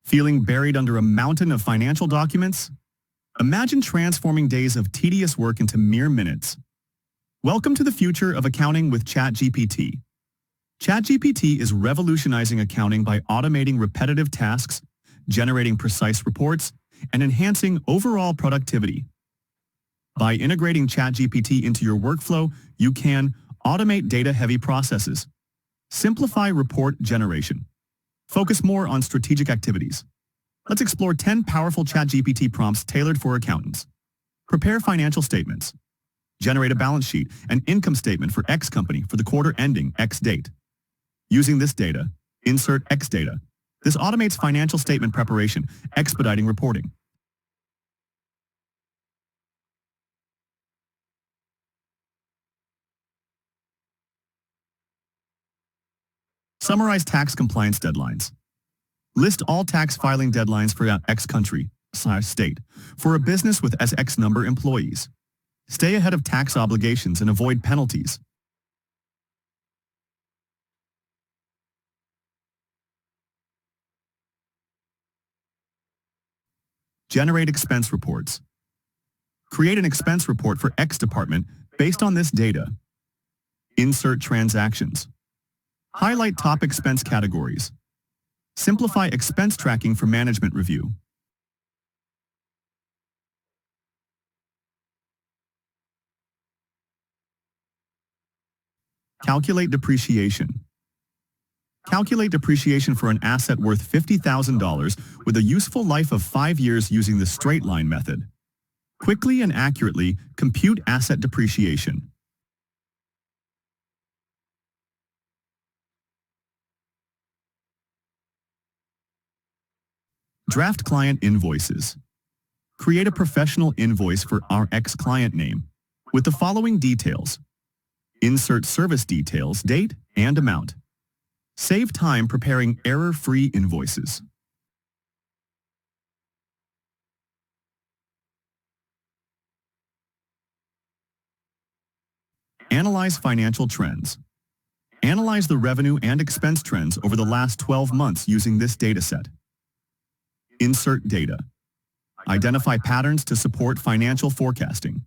Feeling buried under a mountain of financial documents? Imagine transforming days of tedious work into mere minutes. Welcome to the future of accounting with ChatGPT. ChatGPT is revolutionizing accounting by automating repetitive tasks, generating precise reports, and enhancing overall productivity. By integrating ChatGPT into your workflow, you can automate data-heavy processes, simplify report generation, focus more on strategic activities. Let's explore 10 powerful ChatGPT prompts tailored for accountants. Prepare financial statements. Generate a balance sheet and income statement for X company for the quarter ending X date. Using this data, insert X data. This automates financial statement preparation, expediting reporting. Summarize tax compliance deadlines. List all tax filing deadlines for X country/state for a business with X number employees. Stay ahead of tax obligations and avoid penalties. Generate expense reports. Create an expense report for X department based on this data. Insert transactions. Highlight top expense categories. Simplify expense tracking for management review. Calculate depreciation. Calculate depreciation for an asset worth $50,000 with a useful life of 5 years using the straight line method. Quickly and accurately compute asset depreciation. Draft client invoices. Create a professional invoice for our X client name with the following details. Insert service details, date, and amount. Save time preparing error-free invoices. Analyze financial trends. Analyze the revenue and expense trends over the last 12 months using this dataset. Insert data. Identify patterns to support financial forecasting.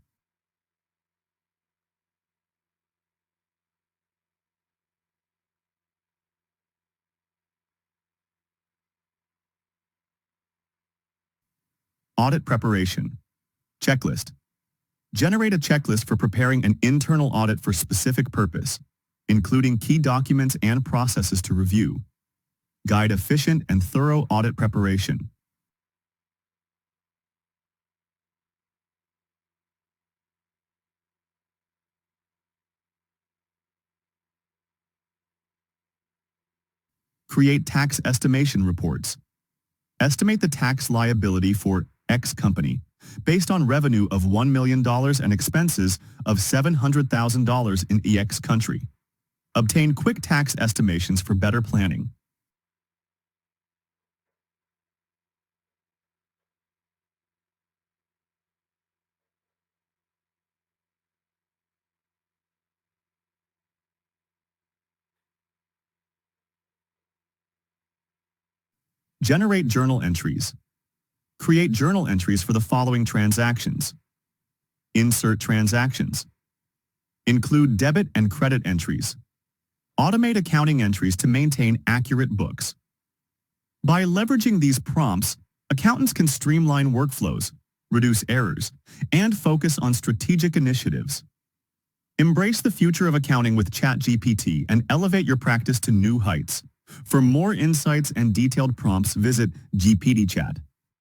Audit preparation. Checklist. Generate a checklist for preparing an internal audit for specific purpose, including key documents and processes to review. Guide efficient and thorough audit preparation. Create tax estimation reports. Estimate the tax liability for X company based on revenue of $1 million and expenses of $700,000 in EX country. Obtain quick tax estimations for better planning. Generate journal entries. Create journal entries for the following transactions. Insert transactions. Include debit and credit entries. Automate accounting entries to maintain accurate books. By leveraging these prompts, accountants can streamline workflows, reduce errors, and focus on strategic initiatives. Embrace the future of accounting with ChatGPT and elevate your practice to new heights. For more insights and detailed prompts, visit GPT Chat.